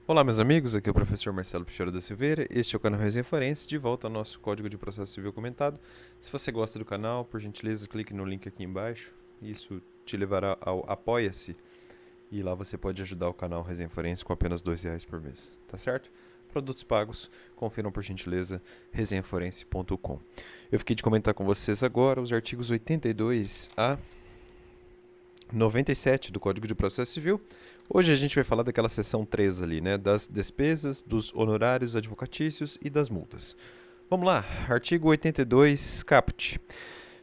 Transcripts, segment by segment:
Olá, meus amigos, aqui é o professor Marcelo Pichero da Silveira, este é o canal Resenha Forense, de volta ao nosso Código de Processo Civil comentado. Se você gosta do canal, por gentileza, clique no link aqui embaixo, isso te levará ao Apoia-se, e lá você pode ajudar o canal Resenha Forense com apenas R$ 2 por mês, tá certo? Produtos pagos, confiram por gentileza, resenhaforense.com. Eu fiquei de comentar com vocês agora os artigos 82 a 97 do Código de Processo Civil. Hoje a gente vai falar daquela seção 3 ali, né, das despesas, dos honorários advocatícios e das multas. Vamos lá, artigo 82, caput.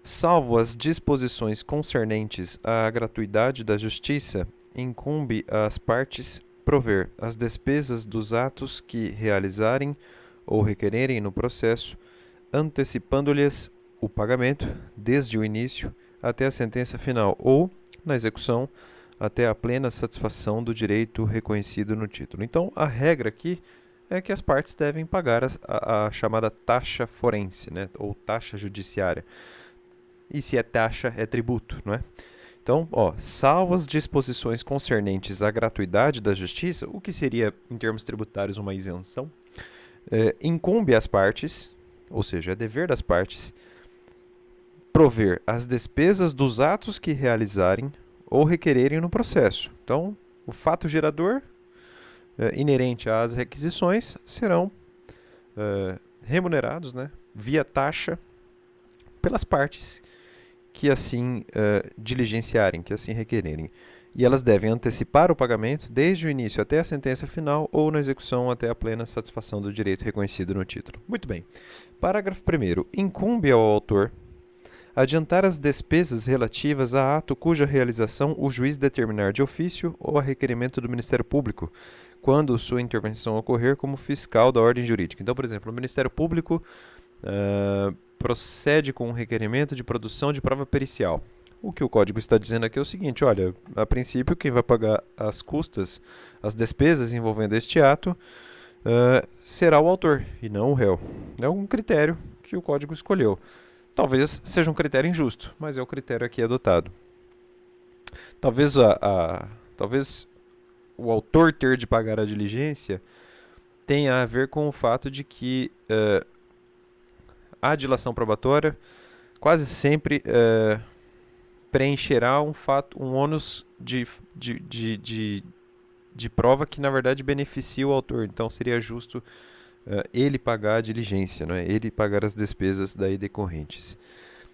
Salvo as disposições concernentes à gratuidade da justiça, incumbe às partes prover as despesas dos atos que realizarem ou requererem no processo, antecipando-lhes o pagamento desde o início até a sentença final ou, na execução, até a plena satisfação do direito reconhecido no título. Então, a regra aqui é que as partes devem pagar a chamada taxa forense, né, ou taxa judiciária. E se é taxa, é tributo, não é? Então, salvo as disposições concernentes à gratuidade da justiça, o que seria, em termos tributários, uma isenção, incumbe às partes, ou seja, é dever das partes, prover as despesas dos atos que realizarem ou requererem no processo. Então, o fato gerador inerente às requisições serão remunerados, né, via taxa pelas partes que assim diligenciarem, que assim requererem. E elas devem antecipar o pagamento desde o início até a sentença final ou na execução até a plena satisfação do direito reconhecido no título. Muito bem. Parágrafo 1º. Incumbe ao autor adiantar as despesas relativas a ato cuja realização o juiz determinar de ofício ou a requerimento do Ministério Público, quando sua intervenção ocorrer como fiscal da ordem jurídica. Então, por exemplo, o Ministério Público procede com um requerimento de produção de prova pericial. O que o código está dizendo aqui é o seguinte: olha, a princípio quem vai pagar as custas, as despesas envolvendo este ato, será o autor e não o réu. É um critério que o código escolheu. Talvez seja um critério injusto, mas é o critério aqui adotado. Talvez o autor ter de pagar a diligência tenha a ver com o fato de que a dilação probatória quase sempre preencherá um ônus de prova que, na verdade, beneficia o autor. Então, seria justo ele pagar a diligência, não é? Ele pagar as despesas daí decorrentes.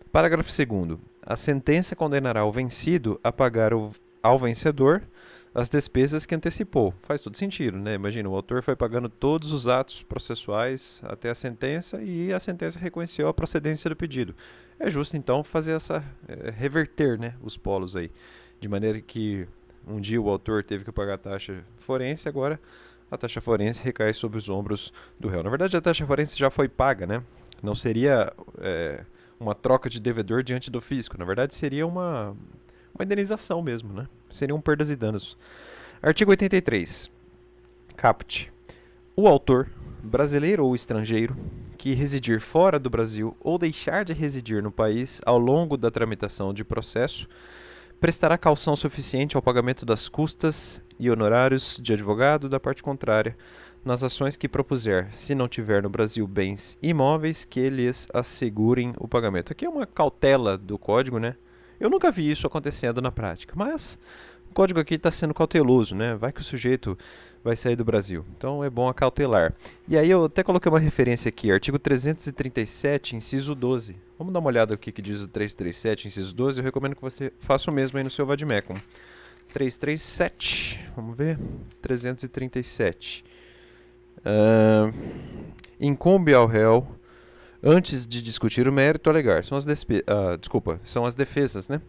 Parágrafo 2º. A sentença condenará o vencido a pagar ao vencedor as despesas que antecipou. Faz todo sentido, né? Imagina, o autor foi pagando todos os atos processuais até a sentença e a sentença reconheceu a procedência do pedido. É justo, então, fazer reverter, né, os polos aí. De maneira que um dia o autor teve que pagar a taxa forense, agora a taxa forense recai sobre os ombros do réu. Na verdade, a taxa forense já foi paga, né? Não seria uma troca de devedor diante do fisco. Na verdade, seria uma indenização mesmo, né? Seriam perdas e danos. Artigo 83. Caput. O autor, brasileiro ou estrangeiro, que residir fora do Brasil ou deixar de residir no país ao longo da tramitação de processo, prestará caução suficiente ao pagamento das custas e honorários de advogado da parte contrária nas ações que propuser, se não tiver no Brasil bens imóveis que lhes assegurem o pagamento. Aqui é uma cautela do código, né? Eu nunca vi isso acontecendo na prática, mas o código aqui está sendo cauteloso, né? Vai que o sujeito vai sair do Brasil. Então é bom acautelar. E aí eu até coloquei uma referência aqui, artigo 337, inciso 12. Vamos dar uma olhada aqui que diz o 337, inciso 12. Eu recomendo que você faça o mesmo aí no seu vademecum. 337, vamos ver, 337. Incumbe ao réu, antes de discutir o mérito, alegar. São as defesas, né?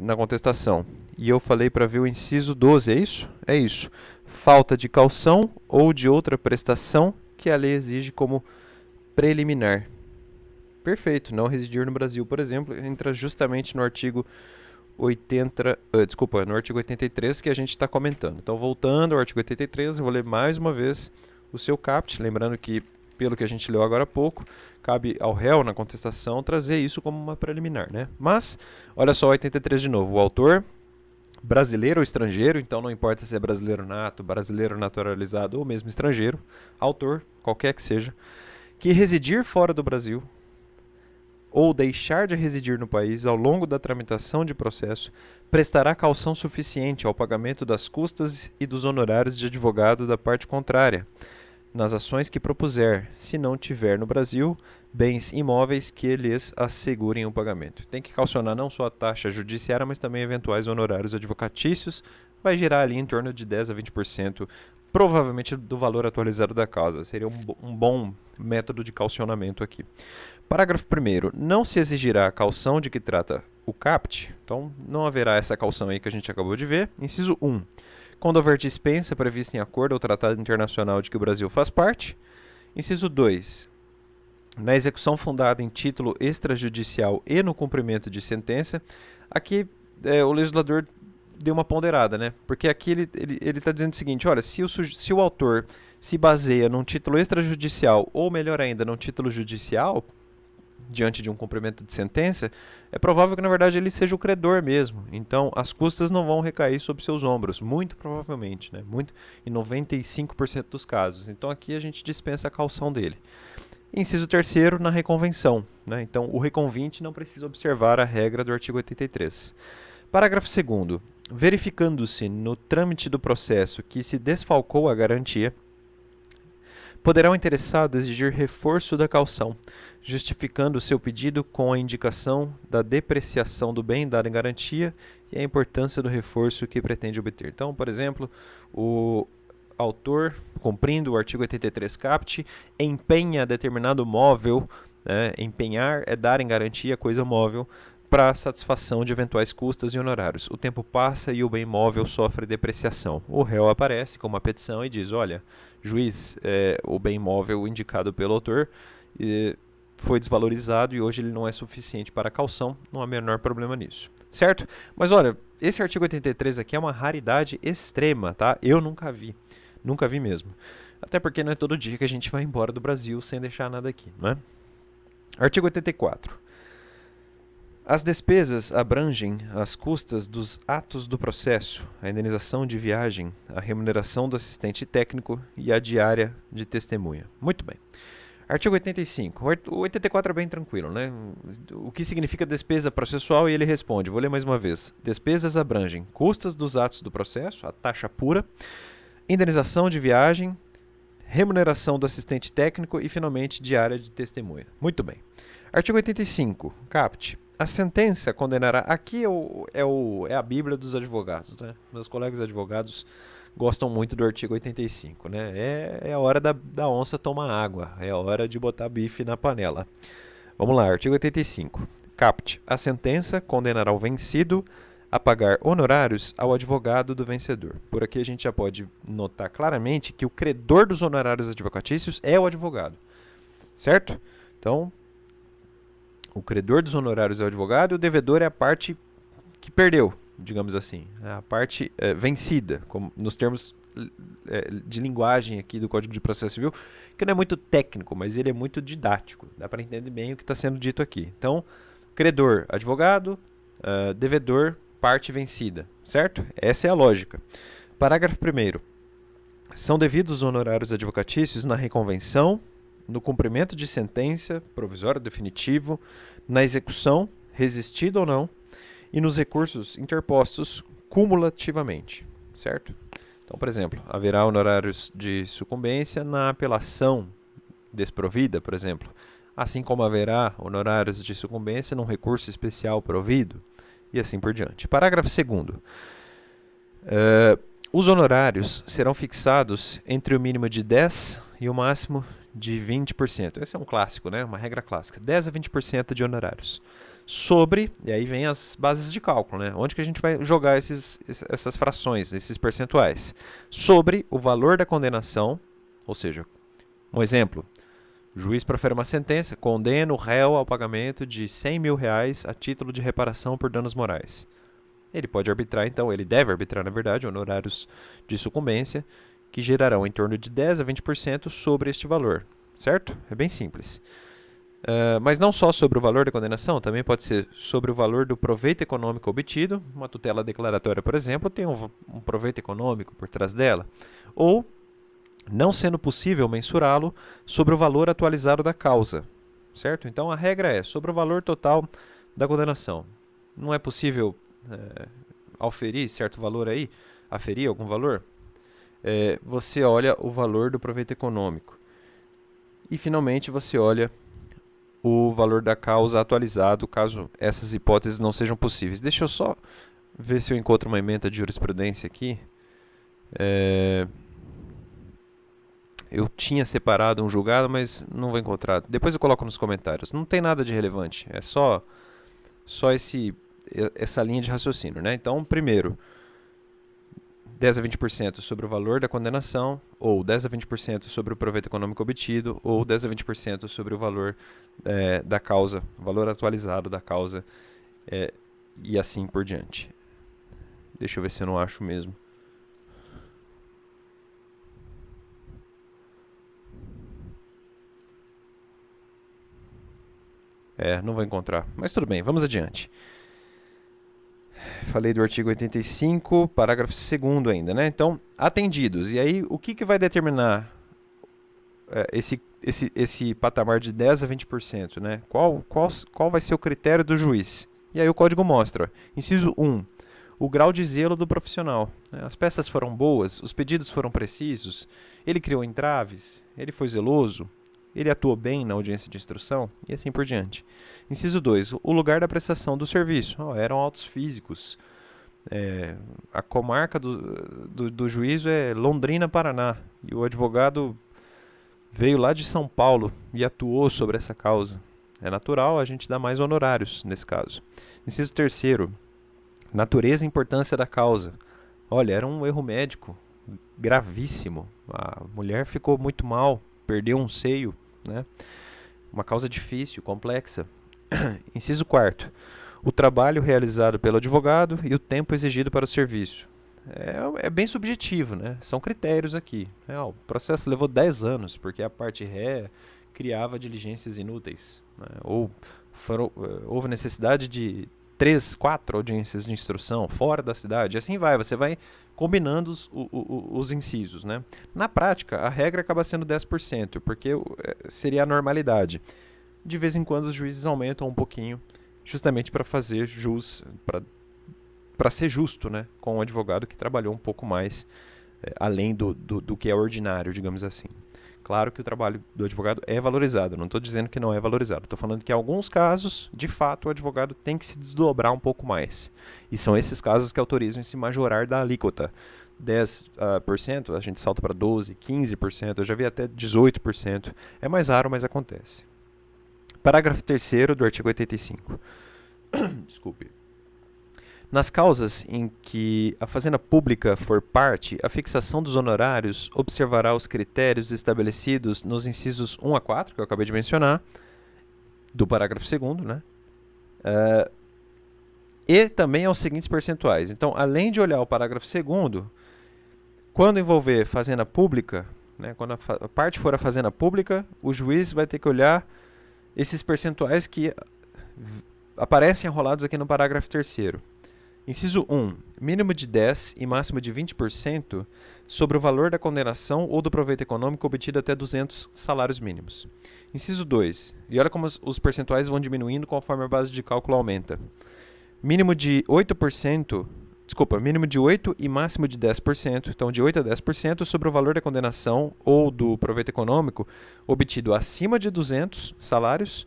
Na contestação. E eu falei para ver o inciso 12, é isso? É isso. Falta de caução ou de outra prestação que a lei exige como preliminar. Perfeito. Não residir no Brasil, por exemplo, entra justamente no artigo 83 que a gente está comentando. Então, voltando ao artigo 83, eu vou ler mais uma vez o seu caput, lembrando que, pelo que a gente leu agora há pouco, cabe ao réu, na contestação, trazer isso como uma preliminar, né? Mas, olha só o 83 de novo. O autor, brasileiro ou estrangeiro, então não importa se é brasileiro nato, brasileiro naturalizado ou mesmo estrangeiro, autor, qualquer que seja, que residir fora do Brasil ou deixar de residir no país ao longo da tramitação de processo, prestará caução suficiente ao pagamento das custas e dos honorários de advogado da parte contrária, nas ações que propuser, se não tiver no Brasil bens imóveis que lhes assegurem o pagamento. Tem que calcionar não só a taxa judiciária, mas também eventuais honorários advocatícios. Vai girar ali em torno de 10 a 20%, provavelmente do valor atualizado da causa. Seria um bom método de calcionamento aqui. Parágrafo 1º. Não se exigirá a calção de que trata o CAPT, então não haverá essa calção aí que a gente acabou de ver. Inciso 1. Quando houver dispensa prevista em acordo ou tratado internacional de que o Brasil faz parte. Inciso 2. Na execução fundada em título extrajudicial e no cumprimento de sentença. Aqui o legislador deu uma ponderada, né? Porque aqui ele está dizendo o seguinte, olha, se o autor se baseia num título extrajudicial ou, melhor ainda, num título judicial, diante de um cumprimento de sentença, é provável que, na verdade, ele seja o credor mesmo. Então, as custas não vão recair sobre seus ombros, muito provavelmente, né? Em 95% dos casos. Então, aqui a gente dispensa a caução dele. Inciso 3º, na reconvenção, né? Então, o reconvinte não precisa observar a regra do artigo 83. Parágrafo 2º. Verificando-se no trâmite do processo que se desfalcou a garantia, poderá o interessado exigir reforço da caução, justificando seu pedido com a indicação da depreciação do bem dado em garantia e a importância do reforço que pretende obter. Então, por exemplo, o autor, cumprindo o artigo 83 CAPT, empenha determinado móvel, né? Empenhar é dar em garantia coisa móvel, para satisfação de eventuais custas e honorários. O tempo passa e o bem móvel sofre depreciação. O réu aparece com uma petição e diz, olha, juiz, o bem móvel indicado pelo autor foi desvalorizado e hoje ele não é suficiente para a caução, não há menor problema nisso. Certo? Mas olha, esse artigo 83 aqui é uma raridade extrema, tá? Eu nunca vi mesmo. Até porque não é todo dia que a gente vai embora do Brasil sem deixar nada aqui, não é? Artigo 84. As despesas abrangem as custas dos atos do processo, a indenização de viagem, a remuneração do assistente técnico e a diária de testemunha. Muito bem. Artigo 85. O 84 é bem tranquilo, né? O que significa despesa processual? E ele responde, vou ler mais uma vez. Despesas abrangem custas dos atos do processo, a taxa pura, indenização de viagem, remuneração do assistente técnico e, finalmente, diária de testemunha. Muito bem. Artigo 85. Caput. A sentença condenará... Aqui é a Bíblia dos advogados, né? Meus colegas advogados gostam muito do artigo 85, né? É a hora da onça tomar água, é a hora de botar bife na panela. Vamos lá, artigo 85. Caput. A sentença condenará o vencido a pagar honorários ao advogado do vencedor. Por aqui a gente já pode notar claramente que o credor dos honorários advocatícios é o advogado, certo? Então, o credor dos honorários é o advogado e o devedor é a parte que perdeu, digamos assim, a parte vencida, como nos termos de linguagem aqui do Código de Processo Civil, que não é muito técnico, mas ele é muito didático, dá para entender bem o que está sendo dito aqui. Então, credor, advogado, devedor, parte vencida, certo? Essa é a lógica. Parágrafo 1º. São devidos honorários advocatícios na reconvenção, no cumprimento de sentença, provisório ou definitivo, na execução, resistida ou não, e nos recursos interpostos cumulativamente, certo? Então, por exemplo, haverá honorários de sucumbência na apelação desprovida, por exemplo, assim como haverá honorários de sucumbência num recurso especial provido, e assim por diante. Parágrafo 2º. Os honorários serão fixados entre o mínimo de 10% e o máximo de 20%. Esse é um clássico, né? Uma regra clássica. 10% a 20% de honorários. Sobre, e aí vem as bases de cálculo, né? Onde que a gente vai jogar essas frações, esses percentuais? Sobre o valor da condenação, ou seja, um exemplo, o juiz profere uma sentença, condena o réu ao pagamento de R$100 mil a título de reparação por danos morais. Ele pode arbitrar, então, ele deve arbitrar, na verdade, honorários de sucumbência, que gerarão em torno de 10% a 20% sobre este valor, certo? É bem simples. Mas não só sobre o valor da condenação, também pode ser sobre o valor do proveito econômico obtido. Uma tutela declaratória, por exemplo, tem um proveito econômico por trás dela. Ou, não sendo possível mensurá-lo, sobre o valor atualizado da causa. Certo? Então a regra é sobre o valor total da condenação. Não é possível auferir certo valor aí, aferir algum valor? Você olha o valor do proveito econômico. E finalmente você olha o valor da causa atualizado, caso essas hipóteses não sejam possíveis. Deixa eu só ver se eu encontro uma ementa de jurisprudência aqui. Eu tinha separado um julgado, mas não vou encontrar. Depois eu coloco nos comentários. Não tem nada de relevante, é só essa linha de raciocínio, né? Então, primeiro, 10 a 20% sobre o valor da condenação, ou 10 a 20% sobre o proveito econômico obtido, ou 10 a 20% sobre o valor da causa, o valor atualizado da causa, e assim por diante. Deixa eu ver se eu não acho mesmo. Não vou encontrar, mas tudo bem, vamos adiante. Falei do artigo 85, parágrafo 2º ainda, né? Então, atendidos. E aí, o que vai determinar esse patamar de 10 a 20%, né? Qual vai ser o critério do juiz? E aí o código mostra. Inciso 1. O grau de zelo do profissional. As peças foram boas, os pedidos foram precisos, ele criou entraves, ele foi zeloso, ele atuou bem na audiência de instrução e assim por diante. Inciso 2. O lugar da prestação do serviço. Eram autos físicos. A comarca do juízo é Londrina, Paraná. E o advogado veio lá de São Paulo e atuou sobre essa causa. É natural a gente dar mais honorários nesse caso. Inciso 3. Natureza e importância da causa. Olha, era um erro médico gravíssimo. A mulher ficou muito mal, perdeu um seio, né? Uma causa difícil, complexa. Inciso 4. O trabalho realizado pelo advogado e o tempo exigido para o serviço. É bem subjetivo, né? São critérios aqui. O processo levou 10 anos, porque a parte ré criava diligências inúteis, né? Ou houve necessidade de 3, 4 audiências de instrução fora da cidade. Assim você vai combinando os incisos, né? Na prática, a regra acaba sendo 10%, porque seria a normalidade. De vez em quando os juízes aumentam um pouquinho, justamente para fazer jus, para ser justo, né, com o advogado que trabalhou um pouco mais, além do que é ordinário, digamos assim. Claro que o trabalho do advogado é valorizado, não estou dizendo que não é valorizado, estou falando que em alguns casos, de fato, o advogado tem que se desdobrar um pouco mais. E são esses casos que autorizam esse majorar da alíquota. 10%, a gente salta para 12%, 15%, eu já vi até 18%. É mais raro, mas acontece. Parágrafo 3º do artigo 85. Desculpe. Nas causas em que a fazenda pública for parte, a fixação dos honorários observará os critérios estabelecidos nos incisos 1 a 4, que eu acabei de mencionar, do parágrafo 2º, né? E também aos seguintes percentuais. Então, além de olhar o parágrafo 2º, quando envolver fazenda pública, né, quando a parte for a fazenda pública, o juiz vai ter que olhar esses percentuais que aparecem enrolados aqui no parágrafo 3º. Inciso 1. Mínimo de 10% e máximo de 20% sobre o valor da condenação ou do proveito econômico obtido até 200 salários mínimos. Inciso 2. E olha como os percentuais vão diminuindo conforme a base de cálculo aumenta. Mínimo de 8%, mínimo de 8% e máximo de 10%, então de 8% a 10% sobre o valor da condenação ou do proveito econômico obtido acima de 200 salários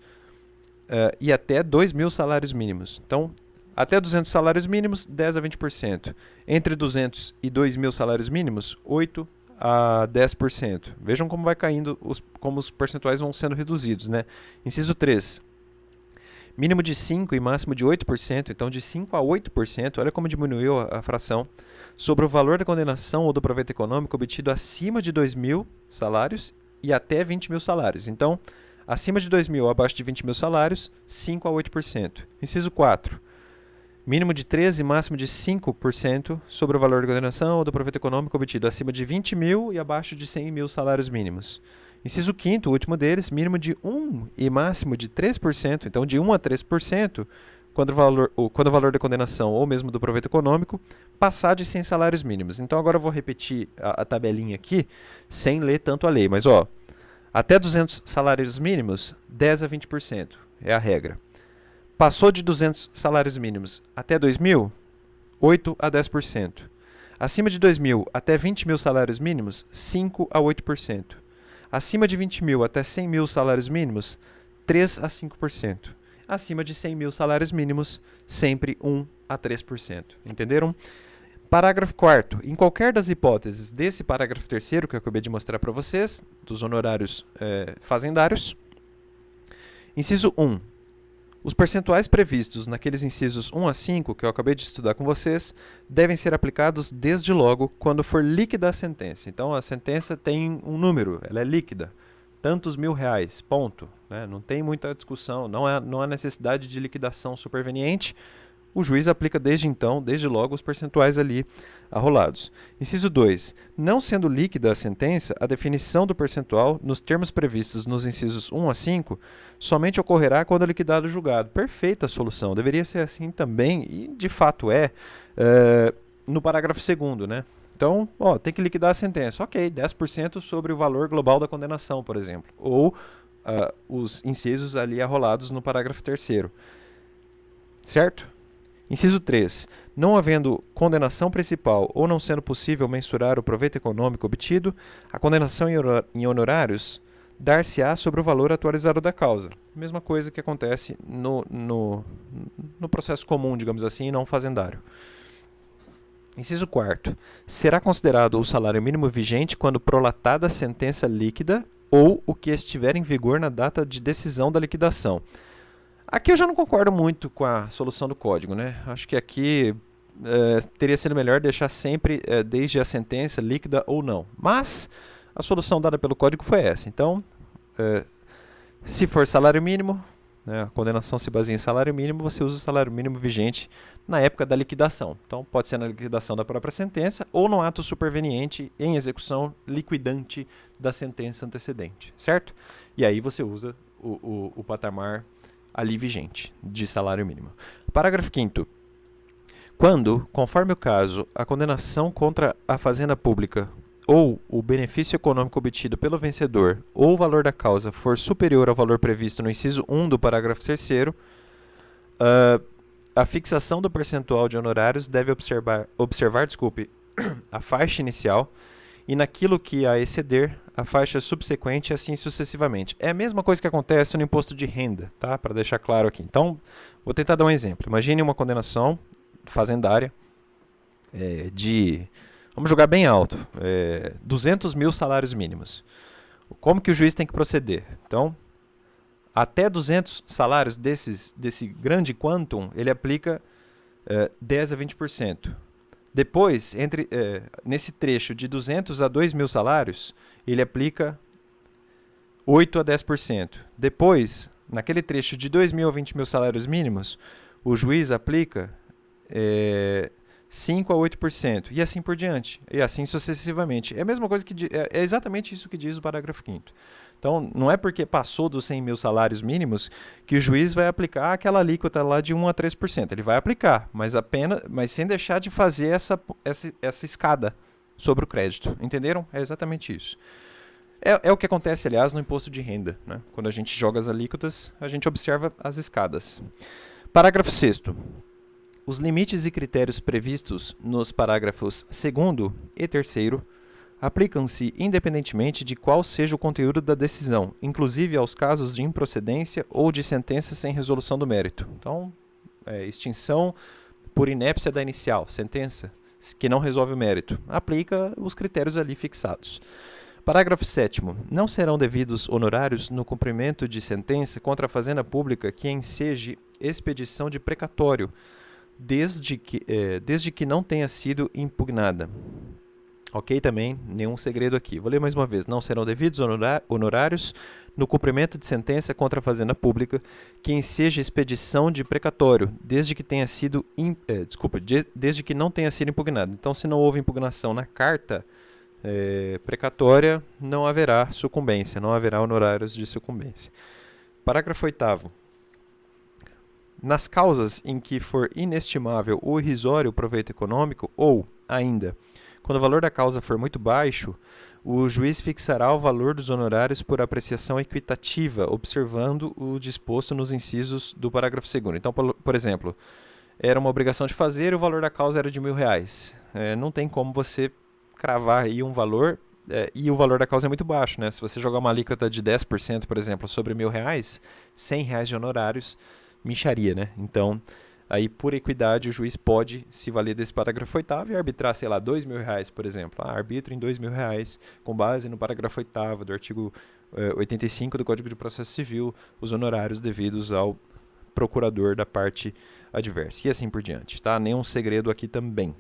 e até 2.000 salários mínimos. Então, até 200 salários mínimos, 10% a 20%. Entre 200 e 2.000 salários mínimos, 8% a 10%. Vejam como vai caindo, como os percentuais vão sendo reduzidos, né? Inciso 3. Mínimo de 5% e máximo de 8%, então de 5% a 8%, olha como diminuiu a fração, sobre o valor da condenação ou do proveito econômico obtido acima de 2.000 salários e até 20.000 salários. Então, acima de 2.000, abaixo de 20.000 salários, 5% a 8%. Inciso 4. Mínimo de 13% e máximo de 5% sobre o valor da condenação ou do proveito econômico obtido acima de 20.000 e abaixo de 100.000 salários mínimos. Inciso 5º, o último deles, mínimo de 1 e máximo de 3%, então de 1 a 3%, quando o valor da condenação ou mesmo do proveito econômico passar de 100 salários mínimos. Então agora eu vou repetir a tabelinha aqui, sem ler tanto a lei, mas ó, até 200 salários mínimos, 10 a 20%, é a regra. Passou de 200 salários mínimos até 2.000, 8 a 10%. Acima de 2.000 até 20.000 salários mínimos, 5 a 8%. Acima de 20.000 até 100.000 salários mínimos, 3 a 5%. Acima de 100.000 salários mínimos, sempre 1 a 3%. Entenderam? Parágrafo 4º. Em qualquer das hipóteses desse parágrafo 3º, que eu acabei de mostrar para vocês, dos honorários fazendários, inciso 1. Os percentuais previstos naqueles incisos 1 a 5, que eu acabei de estudar com vocês, devem ser aplicados desde logo quando for líquida a sentença. Então, a sentença tem um número, ela é líquida. Tantos R$1.000, ponto. Né? Não tem muita discussão, não há necessidade de liquidação superveniente. O juiz aplica desde então, desde logo, os percentuais ali arrolados. Inciso 2. Não sendo líquida a sentença, a definição do percentual, nos termos previstos nos incisos 1 a 5, somente ocorrerá quando liquidado o julgado. Perfeita a solução. Deveria ser assim também, e de fato no parágrafo 2º, né? Então, tem que liquidar a sentença. Ok, 10% sobre o valor global da condenação, por exemplo. Ou os incisos ali arrolados no parágrafo 3º. Certo? Inciso 3. Não havendo condenação principal ou não sendo possível mensurar o proveito econômico obtido, a condenação em honorários dar-se-á sobre o valor atualizado da causa. Mesma coisa que acontece no processo comum, digamos assim, não fazendário. Inciso 4º. Será considerado o salário mínimo vigente quando prolatada a sentença líquida ou o que estiver em vigor na data de decisão da liquidação. Aqui eu já não concordo muito com a solução do código, né? Acho que aqui teria sido melhor deixar sempre desde a sentença líquida ou não. Mas a solução dada pelo código foi essa. Então, se for salário mínimo, né, a condenação se baseia em salário mínimo, você usa o salário mínimo vigente na época da liquidação. Então, pode ser na liquidação da própria sentença ou no ato superveniente em execução liquidante da sentença antecedente, certo? E aí você usa o patamar ali vigente, de salário mínimo. Parágrafo 5º. Quando, conforme o caso, a condenação contra a fazenda pública ou o benefício econômico obtido pelo vencedor ou o valor da causa for superior ao valor previsto no inciso 1 do parágrafo 3º, a fixação do percentual de honorários deve observar a faixa inicial e naquilo que a exceder, a faixa subsequente e assim sucessivamente. É a mesma coisa que acontece no imposto de renda, tá? Para deixar claro aqui. Então, vou tentar dar um exemplo. Imagine uma condenação fazendária vamos jogar bem alto, 200.000 salários mínimos. Como que o juiz tem que proceder? Então, até 200 salários desse grande quantum, ele aplica 10 a 20%. Depois, nesse trecho de 200 a 2.000 salários, ele aplica 8 a 10%. Depois, naquele trecho de 2.000 a 20.000 salários mínimos, o juiz aplica 5 a 8%. E assim por diante. E assim sucessivamente. É a mesma coisa é exatamente isso que diz o parágrafo 5º. Então, não é porque passou dos 100.000 salários mínimos que o juiz vai aplicar aquela alíquota lá de 1 a 3%. Ele vai aplicar, mas sem deixar de fazer essa escada sobre o crédito. Entenderam? É exatamente isso. É o que acontece, aliás, no imposto de renda. Né? Quando a gente joga as alíquotas, a gente observa as escadas. Parágrafo 6º. Os limites e critérios previstos nos parágrafos 2º e 3º aplicam-se independentemente de qual seja o conteúdo da decisão, inclusive aos casos de improcedência ou de sentença sem resolução do mérito. Então, extinção por inépcia da inicial, sentença que não resolve o mérito, aplica os critérios ali fixados. Parágrafo 7º. Não serão devidos honorários no cumprimento de sentença contra a fazenda pública que enseje expedição de precatório, desde que não tenha sido impugnada. Ok, também, nenhum segredo aqui. Vou ler mais uma vez. Não serão devidos honorários no cumprimento de sentença contra a fazenda pública que enseja expedição de precatório, desde que não tenha sido impugnado. Então, se não houve impugnação na carta precatória, não haverá sucumbência, não haverá honorários de sucumbência. Parágrafo 8º. Nas causas em que for inestimável ou irrisório o proveito econômico, ou, ainda, quando o valor da causa for muito baixo, o juiz fixará o valor dos honorários por apreciação equitativa, observando o disposto nos incisos do parágrafo 2º. Então, por exemplo, era uma obrigação de fazer e o valor da causa era de R$1.000. Não tem como você cravar aí um valor, e o valor da causa é muito baixo, né? Se você jogar uma alíquota de 10%, por exemplo, sobre R$1.000, R$100 de honorários, mixaria, né? Então, aí por equidade o juiz pode se valer desse parágrafo 8º e arbitrar, sei lá, R$2.000, por exemplo. Arbitro em R$2.000 com base no parágrafo 8º do artigo 85 do Código de Processo Civil, os honorários devidos ao procurador da parte adversa. E assim por diante, tá? Nenhum segredo aqui também.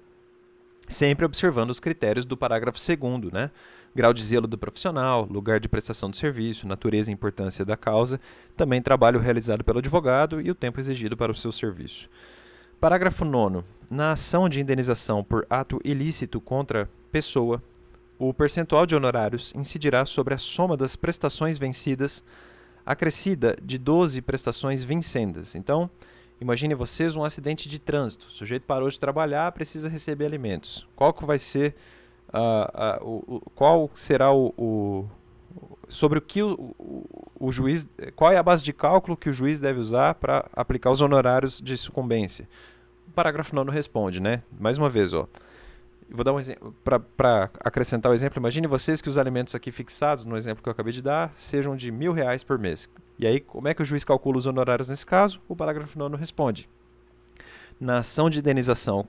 Sempre observando os critérios do parágrafo 2º, né? Grau de zelo do profissional, lugar de prestação do serviço, natureza e importância da causa, também trabalho realizado pelo advogado e o tempo exigido para o seu serviço. Parágrafo 9º. Na ação de indenização por ato ilícito contra pessoa, o percentual de honorários incidirá sobre a soma das prestações vencidas, acrescida de 12 prestações vincendas. Então, imagine vocês um acidente de trânsito. O sujeito parou de trabalhar, precisa receber alimentos. Qual que vai ser qual será sobre o que o juiz, qual é a base de cálculo que o juiz deve usar para aplicar os honorários de sucumbência? O parágrafo 9º responde, né? Mais uma vez, ó. Vou dar um exemplo para acrescentar o exemplo. Imagine vocês que os alimentos aqui fixados, no exemplo que eu acabei de dar, sejam de R$1.000 por mês. E aí, como é que o juiz calcula os honorários nesse caso? O parágrafo 9º responde. Na ação de indenização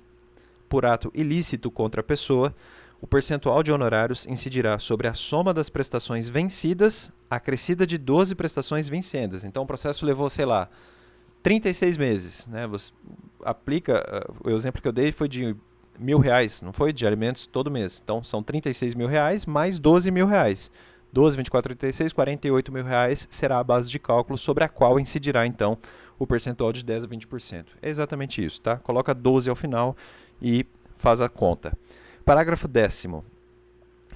por ato ilícito contra a pessoa, o percentual de honorários incidirá sobre a soma das prestações vencidas, acrescida de 12 prestações vincendas. Então, o processo levou, sei lá, 36 meses. Né? Você aplica, o exemplo que eu dei foi de R$1.000, não foi? De alimentos todo mês. Então, são R$36.000 mais R$12.000. 12, 24, 36, R$48.000 será a base de cálculo sobre a qual incidirá, então, o percentual de 10 a 20%. É exatamente isso, tá? Coloca 12 ao final e faz a conta. Parágrafo 10º.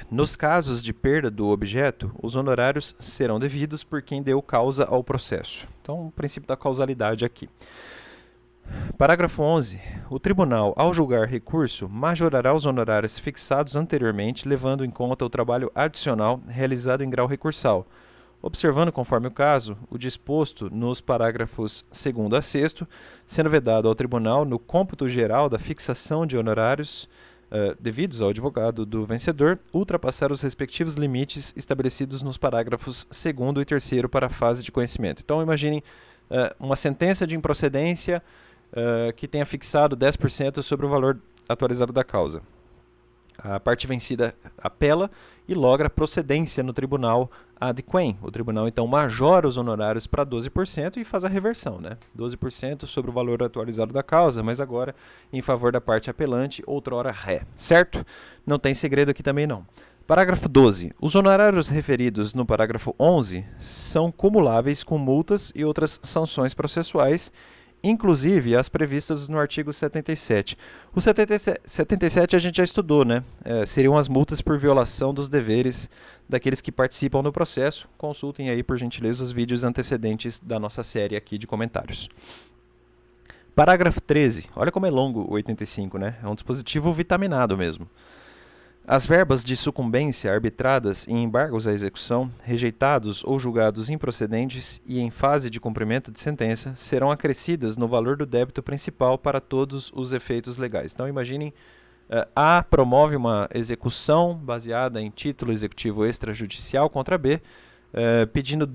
Nos casos de perda do objeto, os honorários serão devidos por quem deu causa ao processo. Então, o princípio da causalidade aqui. Parágrafo 11. O tribunal, ao julgar recurso, majorará os honorários fixados anteriormente, levando em conta o trabalho adicional realizado em grau recursal, observando, conforme o caso, o disposto nos parágrafos 2º a 6º, sendo vedado ao tribunal, no cômputo geral da fixação de honorários devidos ao advogado do vencedor, ultrapassar os respectivos limites estabelecidos nos parágrafos 2º e 3º para a fase de conhecimento. Então, imaginem uma sentença de improcedência que tenha fixado 10% sobre o valor atualizado da causa. A parte vencida apela e logra procedência no tribunal ad quem. O tribunal, então, majora os honorários para 12% e faz a reversão, né? 12% sobre o valor atualizado da causa, mas agora em favor da parte apelante, outrora ré. Certo? Não tem segredo aqui também, não. Parágrafo 12. Os honorários referidos no parágrafo 11 são cumuláveis com multas e outras sanções processuais, inclusive as previstas no artigo 77. O 77 a gente já estudou, né? Seriam as multas por violação dos deveres daqueles que participam do processo. Consultem aí, por gentileza, os vídeos antecedentes da nossa série aqui de comentários. Parágrafo 13. Olha como é longo o 85, né? É um dispositivo vitaminado mesmo. As verbas de sucumbência arbitradas em embargos à execução, rejeitados ou julgados improcedentes e em fase de cumprimento de sentença, serão acrescidas no valor do débito principal para todos os efeitos legais. Então, imaginem, A promove uma execução baseada em título executivo extrajudicial contra B, pedindo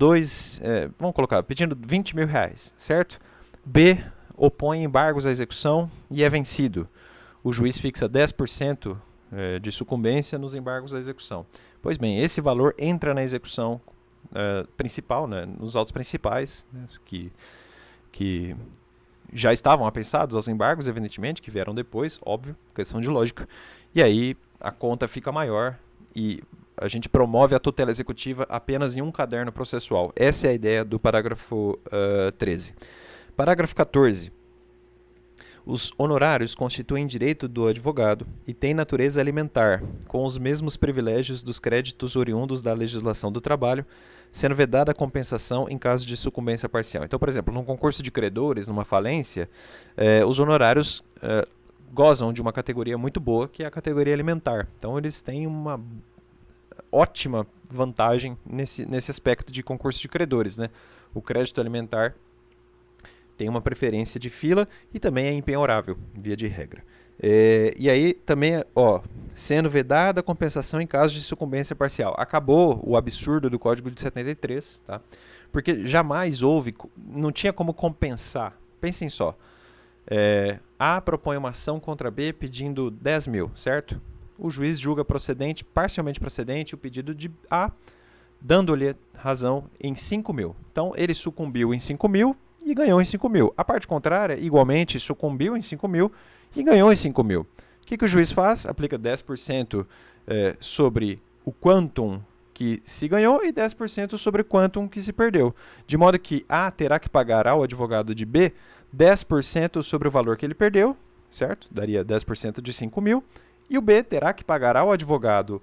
pedindo R$20.000, certo? B opõe embargos à execução e é vencido. O juiz fixa 10% de sucumbência nos embargos à execução. Pois bem, esse valor entra na execução principal, né, nos autos principais, né, que já estavam apensados aos embargos, evidentemente, que vieram depois, óbvio, questão de lógica. E aí a conta fica maior e a gente promove a tutela executiva apenas em um caderno processual. Essa é a ideia do parágrafo 13. Parágrafo 14. Os honorários constituem direito do advogado e têm natureza alimentar, com os mesmos privilégios dos créditos oriundos da legislação do trabalho, sendo vedada a compensação em caso de sucumbência parcial. Então, por exemplo, num concurso de credores, numa falência, os honorários gozam de uma categoria muito boa, que é a categoria alimentar. Então, eles têm uma ótima vantagem nesse aspecto de concurso de credores, né? O crédito alimentar tem uma preferência de fila e também é impenhorável, via de regra. E aí também, sendo vedada a compensação em caso de sucumbência parcial. Acabou o absurdo do Código de 73, tá? Porque jamais houve, não tinha como compensar. Pensem só, A propõe uma ação contra B pedindo 10 mil, certo? O juiz julga procedente, parcialmente procedente, o pedido de A, dando-lhe razão em 5 mil. Então, ele sucumbiu em 5 mil e ganhou em 5 mil. A parte contrária, igualmente, sucumbiu em 5 mil e ganhou em 5 mil. O que o juiz faz? Aplica 10% sobre o quantum que se ganhou e 10% sobre o quantum que se perdeu. De modo que A terá que pagar ao advogado de B 10% sobre o valor que ele perdeu, certo? Daria 10% de 5 mil. E o B terá que pagar ao advogado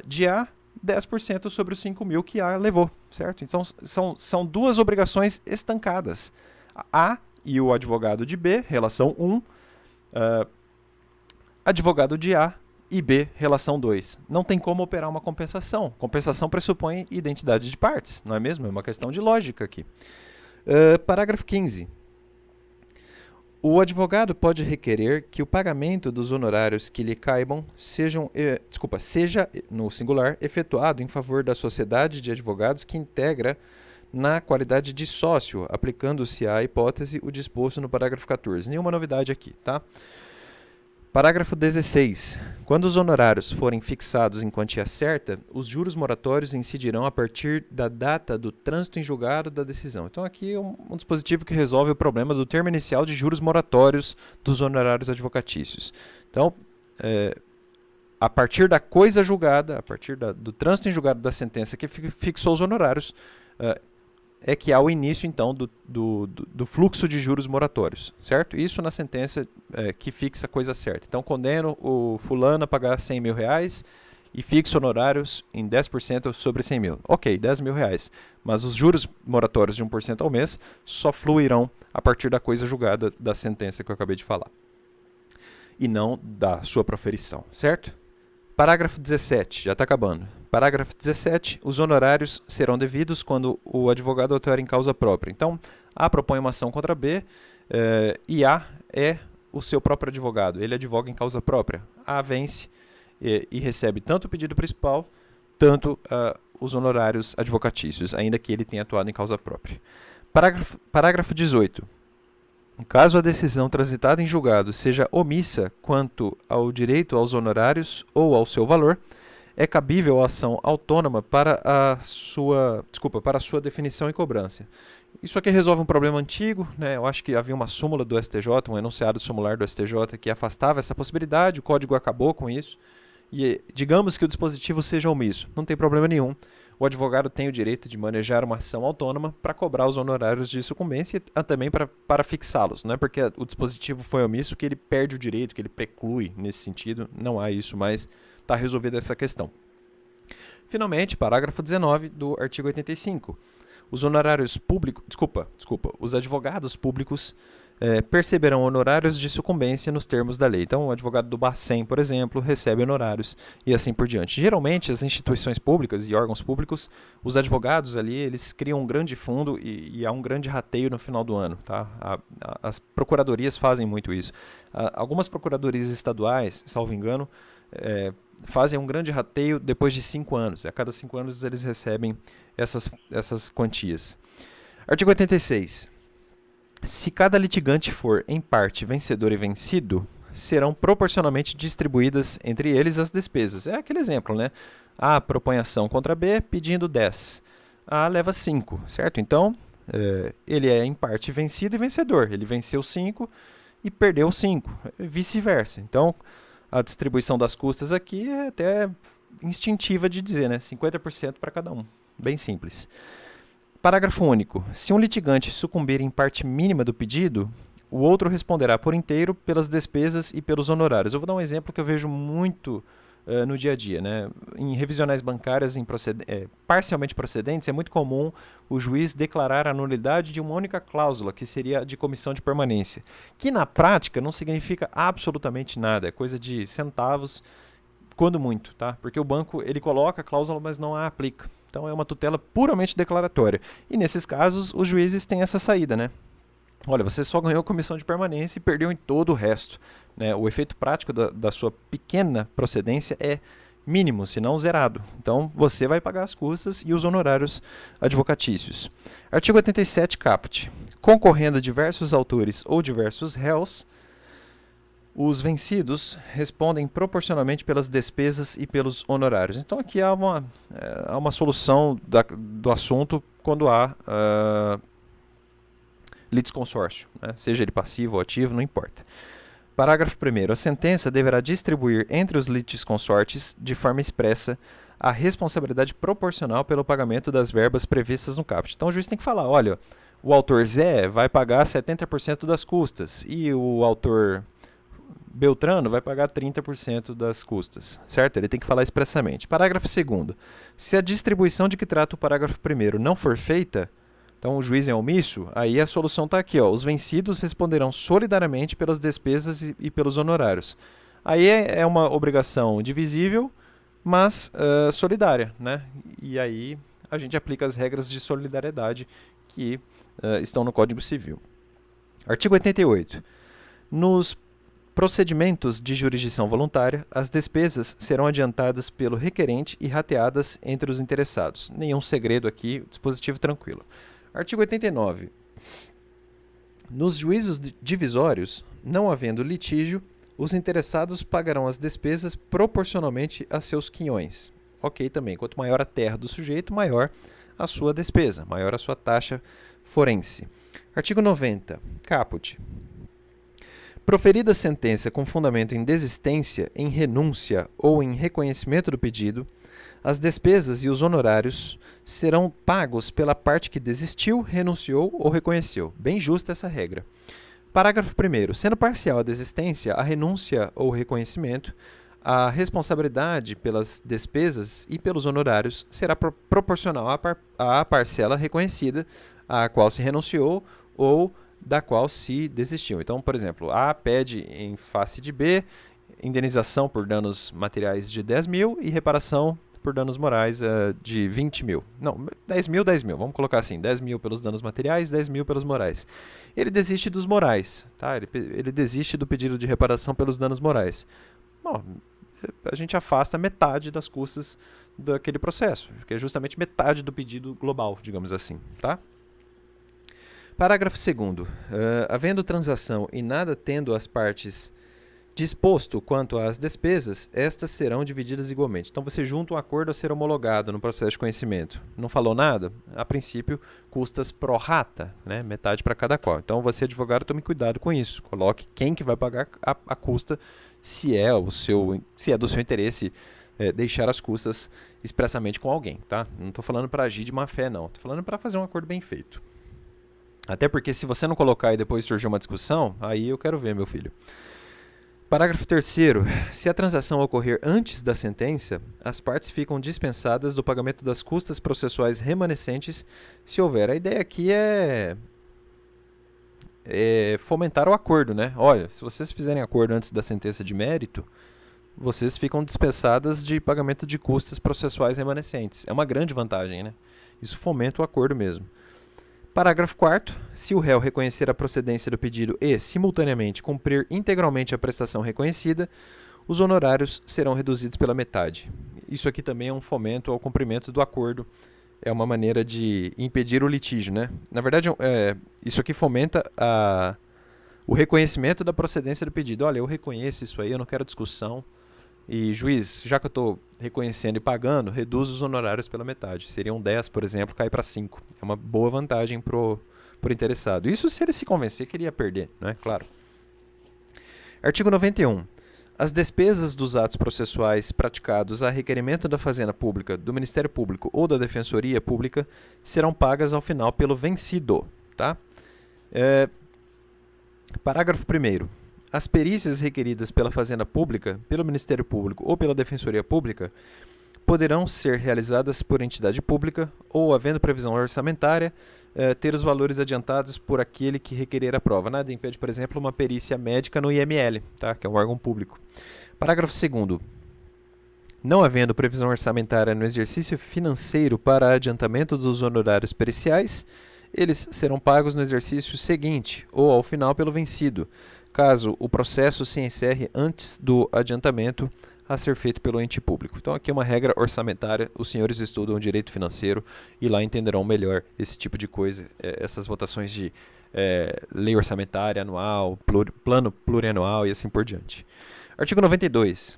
de A 10% sobre os 5 mil que A levou, certo? Então, são duas obrigações estancadas. A e o advogado de B, relação 1, advogado de A e B, relação 2. Não tem como operar uma compensação. Compensação pressupõe identidade de partes, não é mesmo? É uma questão de lógica aqui. Parágrafo 15. O advogado pode requerer que o pagamento dos honorários que lhe caibam seja, no singular, efetuado em favor da sociedade de advogados que integra na qualidade de sócio, aplicando-se à hipótese o disposto no parágrafo 14. Nenhuma novidade aqui, tá? Parágrafo 16. Quando os honorários forem fixados em quantia certa, os juros moratórios incidirão a partir da data do trânsito em julgado da decisão. Então, aqui é um dispositivo que resolve o problema do termo inicial de juros moratórios dos honorários advocatícios. Então, a partir da coisa julgada, a partir do trânsito em julgado da sentença que fixou os honorários, é que há o início, então, do fluxo de juros moratórios, certo? Isso na sentença que fixa a coisa certa. Então, condeno o fulano a pagar 100 mil reais e fixo honorários em 10% sobre 100 mil. Ok, 10 mil reais. Mas os juros moratórios de 1% ao mês só fluirão a partir da coisa julgada da sentença que eu acabei de falar. E não da sua proferição, certo? Parágrafo 17, já está acabando. Parágrafo 17, os honorários serão devidos quando o advogado atuar em causa própria. Então, A propõe uma ação contra B e A é o seu próprio advogado. Ele advoga em causa própria. A vence e recebe tanto o pedido principal, tanto os honorários advocatícios, ainda que ele tenha atuado em causa própria. Parágrafo 18. Caso a decisão transitada em julgado seja omissa quanto ao direito aos honorários ou ao seu valor, é cabível a ação autônoma para a sua definição e cobrança. Isso aqui resolve um problema antigo, né? Eu acho que havia uma súmula do STJ, um enunciado sumular do STJ que afastava essa possibilidade, o código acabou com isso. E digamos que o dispositivo seja omisso, não tem problema nenhum. O advogado tem o direito de manejar uma ação autônoma para cobrar os honorários de sucumbência e também para fixá-los. Não é porque o dispositivo foi omisso que ele perde o direito, que ele preclui nesse sentido. Não há isso, mas está resolvida essa questão. Finalmente, parágrafo 19 do artigo 85. Os honorários públicos, os advogados públicos perceberão honorários de sucumbência nos termos da lei. Então, o advogado do Bacen, por exemplo, recebe honorários e assim por diante. Geralmente, as instituições públicas e órgãos públicos, os advogados ali, eles criam um grande fundo e há um grande rateio no final do ano. Tá? As procuradorias fazem muito isso. Algumas procuradorias estaduais, salvo engano, fazem um grande rateio depois de 5 anos. A cada 5 anos eles recebem essas quantias. Artigo 86. Se cada litigante for, em parte, vencedor e vencido, serão proporcionalmente distribuídas entre eles as despesas. É aquele exemplo, né? A propõe ação contra B pedindo 10. A leva 5, certo? Então, ele é, em parte, vencido e vencedor. Ele venceu 5 e perdeu 5. Vice-versa. Então, a distribuição das custas aqui é até instintiva de dizer, né? 50% para cada um. Bem simples. Parágrafo único. Se um litigante sucumbir em parte mínima do pedido, o outro responderá por inteiro pelas despesas e pelos honorários. Eu vou dar um exemplo que eu vejo muito no dia a dia, né? Em revisionais bancárias parcialmente procedentes, é muito comum o juiz declarar a nulidade de uma única cláusula, que seria a de comissão de permanência, que na prática não significa absolutamente nada, é coisa de centavos, quando muito, tá? Porque o banco ele coloca a cláusula, mas não a aplica. Então é uma tutela puramente declaratória. E nesses casos, os juízes têm essa saída, né? Olha, você só ganhou comissão de permanência e perdeu em todo o resto, né? O efeito prático da sua pequena procedência é mínimo, se não zerado. Então, você vai pagar as custas e os honorários advocatícios. Artigo 87, caput. Concorrendo a diversos autores ou diversos réus, os vencidos respondem proporcionalmente pelas despesas e pelos honorários. Então, aqui há uma solução do assunto quando há litisconsórcio, né? Seja ele passivo ou ativo, não importa. Parágrafo 1º. A sentença deverá distribuir entre os litisconsortes, de forma expressa, a responsabilidade proporcional pelo pagamento das verbas previstas no caput. Então o juiz tem que falar, olha, o autor Zé vai pagar 70% das custas e o autor Beltrano vai pagar 30% das custas, certo? Ele tem que falar expressamente. Parágrafo 2º. Se a distribuição de que trata o parágrafo 1º não for feita, então o juiz é omisso, aí a solução está aqui, ó, os vencidos responderão solidariamente pelas despesas e pelos honorários. Aí é uma obrigação divisível, mas solidária, né? E aí a gente aplica as regras de solidariedade que estão no Código Civil. Artigo 88. Nos procedimentos de jurisdição voluntária, as despesas serão adiantadas pelo requerente e rateadas entre os interessados. Nenhum segredo aqui, dispositivo tranquilo. Artigo 89. Nos juízos divisórios, não havendo litígio, os interessados pagarão as despesas proporcionalmente a seus quinhões. Ok também, quanto maior a terra do sujeito, maior a sua despesa, maior a sua taxa forense. Artigo 90. Caput. Proferida sentença com fundamento em desistência, em renúncia ou em reconhecimento do pedido, as despesas e os honorários serão pagos pela parte que desistiu, renunciou ou reconheceu. Bem justa essa regra. Parágrafo 1º. Sendo parcial a desistência, a renúncia ou reconhecimento, a responsabilidade pelas despesas e pelos honorários será proporcional à parcela reconhecida, à qual se renunciou ou da qual se desistiu. Então, por exemplo, A pede em face de B indenização por danos materiais de 10 mil e reparação por danos morais de 20 mil. Não, 10 mil, 10 mil. Vamos colocar assim, 10 mil pelos danos materiais, 10 mil pelos morais. Ele desiste dos morais, tá? Ele desiste do pedido de reparação pelos danos morais. Bom, a gente afasta metade das custas daquele processo, que é justamente metade do pedido global, digamos assim, tá? Parágrafo 2º. Havendo transação e nada tendo as partes disposto quanto às despesas, estas serão divididas igualmente. Então você junta um acordo a ser homologado no processo de conhecimento. Não falou nada? A princípio, custas pro rata, né? Metade para cada qual. Então você, advogado, tome cuidado com isso. Coloque quem que vai pagar a custa, se é do seu interesse deixar as custas expressamente com alguém, tá? Não estou falando para agir de má fé, não. Estou falando para fazer um acordo bem feito. Até porque se você não colocar e depois surgir uma discussão, aí eu quero ver, meu filho. Parágrafo 3º. Se a transação ocorrer antes da sentença, as partes ficam dispensadas do pagamento das custas processuais remanescentes, se houver. A ideia aqui é fomentar o acordo, né? Olha, se vocês fizerem acordo antes da sentença de mérito, vocês ficam dispensadas de pagamento de custas processuais remanescentes. É uma grande vantagem, né? Isso fomenta o acordo mesmo. Parágrafo 4º. Se o réu reconhecer a procedência do pedido e, simultaneamente, cumprir integralmente a prestação reconhecida, os honorários serão reduzidos pela metade. Isso aqui também é um fomento ao cumprimento do acordo. É uma maneira de impedir o litígio, né? Na verdade, isso aqui fomenta o reconhecimento da procedência do pedido. Olha, eu reconheço isso aí, eu não quero discussão. E, juiz, já que eu estou reconhecendo e pagando, reduz os honorários pela metade. Seriam 10, por exemplo, cai para 5. É uma boa vantagem pro interessado. Isso se ele se convencer que ele ia perder, né? Claro. Artigo 91. As despesas dos atos processuais praticados a requerimento da Fazenda Pública, do Ministério Público ou da Defensoria Pública serão pagas ao final pelo vencido, tá? Parágrafo 1º. As perícias requeridas pela Fazenda Pública, pelo Ministério Público ou pela Defensoria Pública poderão ser realizadas por entidade pública ou, havendo previsão orçamentária, ter os valores adiantados por aquele que requerer a prova. Nada impede, por exemplo, uma perícia médica no IML, tá? Que é um órgão público. Parágrafo 2º. Não havendo previsão orçamentária no exercício financeiro para adiantamento dos honorários periciais, eles serão pagos no exercício seguinte ou ao final pelo vencido, caso o processo se encerre antes do adiantamento a ser feito pelo ente público. Então aqui é uma regra orçamentária, os senhores estudam direito financeiro e lá entenderão melhor esse tipo de coisa, essas votações de lei orçamentária anual, plano plurianual e assim por diante. Artigo 92.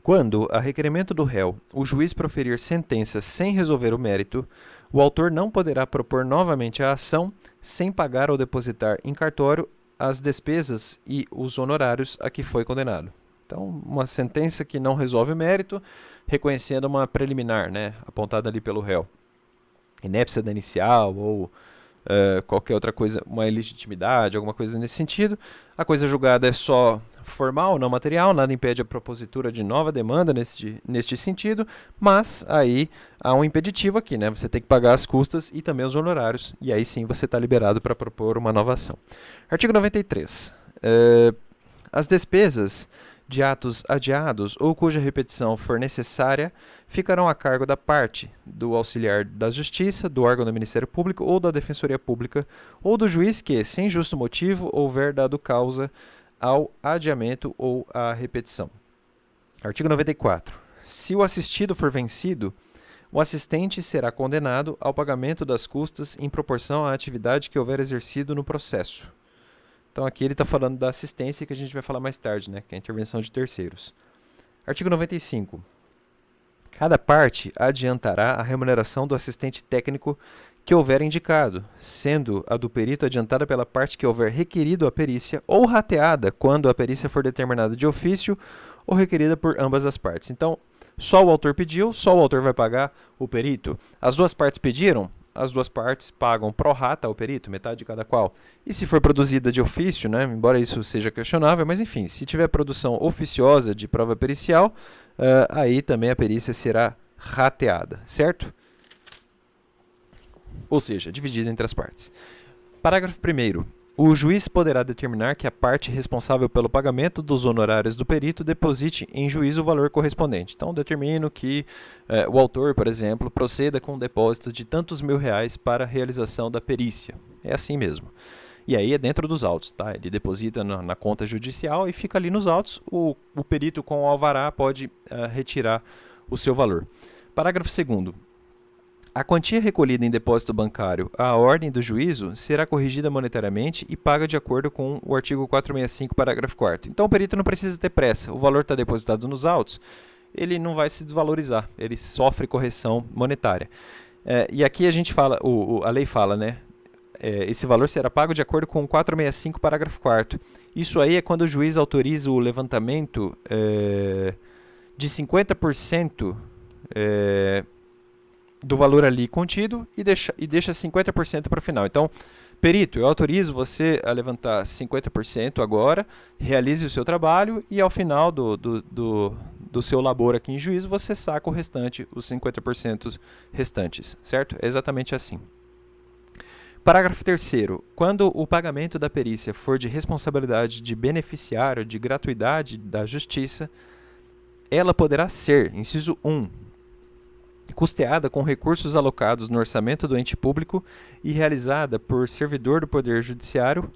Quando, a requerimento do réu, o juiz proferir sentença sem resolver o mérito, o autor não poderá propor novamente a ação sem pagar ou depositar em cartório as despesas e os honorários a que foi condenado. Então, uma sentença que não resolve o mérito, reconhecendo uma preliminar, né, apontada ali pelo réu. Inépcia da inicial ou qualquer outra coisa, uma ilegitimidade, alguma coisa nesse sentido. A coisa julgada é só formal, não material, nada impede a propositura de nova demanda neste sentido, mas aí há um impeditivo aqui, né? Você tem que pagar as custas e também os honorários, e aí sim você está liberado para propor uma nova ação. Artigo 93. As despesas de atos adiados ou cuja repetição for necessária ficarão a cargo da parte, do auxiliar da Justiça, do órgão do Ministério Público ou da Defensoria Pública, ou do juiz que, sem justo motivo, houver dado causa ao adiamento ou à repetição. Artigo 94. Se o assistido for vencido, o assistente será condenado ao pagamento das custas em proporção à atividade que houver exercido no processo. Então aqui ele está falando da assistência que a gente vai falar mais tarde, né, que é a intervenção de terceiros. Artigo 95. Cada parte adiantará a remuneração do assistente técnico que houver indicado, sendo a do perito adiantada pela parte que houver requerido a perícia ou rateada quando a perícia for determinada de ofício ou requerida por ambas as partes. Então, só o autor pediu, só o autor vai pagar o perito. As duas partes pediram, as duas partes pagam pro rata ao perito, metade de cada qual. E se for produzida de ofício, né, embora isso seja questionável, mas enfim, se tiver produção oficiosa de prova pericial, aí também a perícia será rateada, certo? Ou seja, dividida entre as partes. Parágrafo 1º. O juiz poderá determinar que a parte responsável pelo pagamento dos honorários do perito deposite em juízo o valor correspondente. Então, determino que o autor, por exemplo, proceda com um depósito de tantos mil-reais para a realização da perícia. É assim mesmo. E aí é dentro dos autos, tá? Ele deposita na conta judicial e fica ali nos autos. O perito com o alvará pode retirar o seu valor. Parágrafo 2º. A quantia recolhida em depósito bancário à ordem do juízo será corrigida monetariamente e paga de acordo com o artigo 465, parágrafo 4º. Então o perito não precisa ter pressa. O valor está depositado nos autos, ele não vai se desvalorizar, ele sofre correção monetária. E aqui a gente fala, a lei fala, né? Esse valor será pago de acordo com o 465, parágrafo 4º. Isso aí é quando o juiz autoriza o levantamento de 50% do valor ali contido e deixa 50% para o final. Então, perito, eu autorizo você a levantar 50% agora, realize o seu trabalho e ao final do seu labor aqui em juízo, você saca o restante, os 50% restantes, certo? É exatamente assim. Parágrafo 3º. Quando o pagamento da perícia for de responsabilidade de beneficiário de gratuidade da Justiça, ela poderá ser, inciso 1, custeada com recursos alocados no orçamento do ente público e realizada por servidor do Poder Judiciário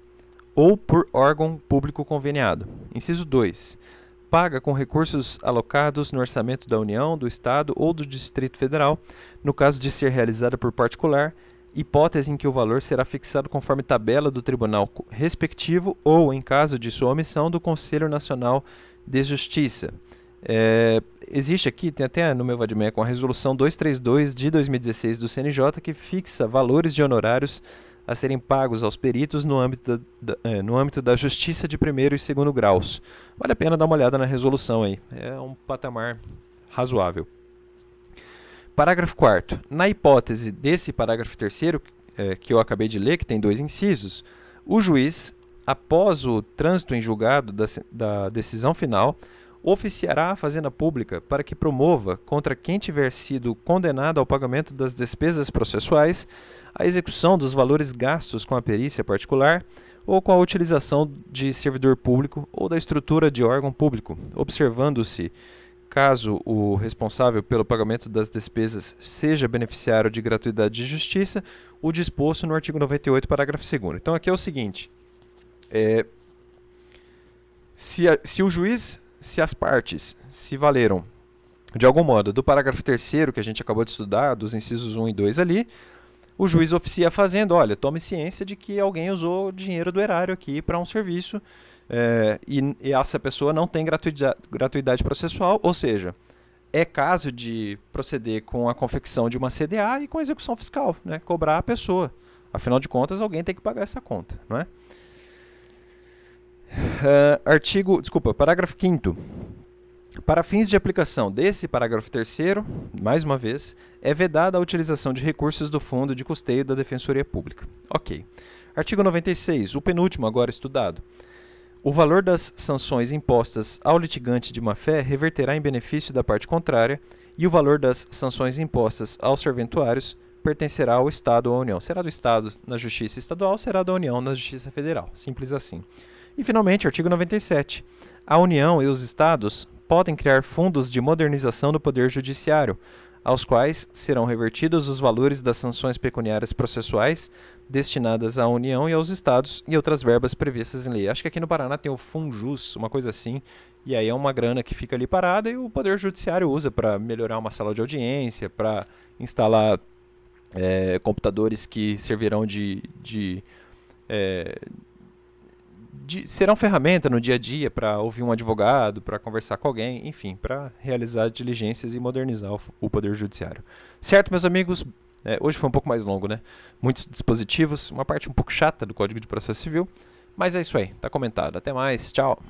ou por órgão público conveniado. Inciso 2. Paga com recursos alocados no orçamento da União, do Estado ou do Distrito Federal, no caso de ser realizada por particular, hipótese em que o valor será fixado conforme tabela do tribunal respectivo ou, em caso de sua omissão, do Conselho Nacional de Justiça. Existe aqui, tem até no meu Vadmec, uma resolução 232 de 2016 do CNJ que fixa valores de honorários a serem pagos aos peritos no âmbito da justiça de primeiro e segundo graus. Vale a pena dar uma olhada na resolução aí, é um patamar razoável. Parágrafo 4º. Na hipótese desse parágrafo 3º, que eu acabei de ler, que tem 2 incisos, o juiz após o trânsito em julgado da decisão final, oficiará a Fazenda Pública para que promova, contra quem tiver sido condenado ao pagamento das despesas processuais, a execução dos valores gastos com a perícia particular ou com a utilização de servidor público ou da estrutura de órgão público, observando-se, caso o responsável pelo pagamento das despesas seja beneficiário de gratuidade de justiça, o disposto no artigo 98, parágrafo 2º. Então aqui é o seguinte, se o juiz, se as partes se valeram de algum modo do parágrafo 3º que a gente acabou de estudar, dos incisos 1 e 2 ali, o juiz oficia a Fazenda, olha, tome ciência de que alguém usou dinheiro do erário aqui para um serviço e essa pessoa não tem gratuidade processual, ou seja, é caso de proceder com a confecção de uma CDA e com a execução fiscal, né, cobrar a pessoa. Afinal de contas, alguém tem que pagar essa conta, não é? Parágrafo 5º. Para fins de aplicação desse parágrafo 3º, mais uma vez, é vedada a utilização de recursos do Fundo de Custeio da Defensoria Pública. Ok. Artigo 96, o penúltimo agora estudado. O valor das sanções impostas ao litigante de má-fé reverterá em benefício da parte contrária e o valor das sanções impostas aos serventuários pertencerá ao Estado ou à União. Será do Estado na Justiça Estadual, será da União na Justiça Federal. Simples assim. E, finalmente, artigo 97. A União e os Estados podem criar fundos de modernização do Poder Judiciário, aos quais serão revertidos os valores das sanções pecuniárias processuais destinadas à União e aos Estados e outras verbas previstas em lei. Acho que aqui no Paraná tem o Funjus, uma coisa assim, e aí é uma grana que fica ali parada e o Poder Judiciário usa para melhorar uma sala de audiência, para instalar computadores que servirão serão ferramenta no dia a dia para ouvir um advogado, para conversar com alguém, enfim, para realizar diligências e modernizar o Poder Judiciário. Certo, meus amigos? Hoje foi um pouco mais longo, né? Muitos dispositivos, uma parte um pouco chata do Código de Processo Civil, mas é isso aí, tá comentado. Até mais, tchau!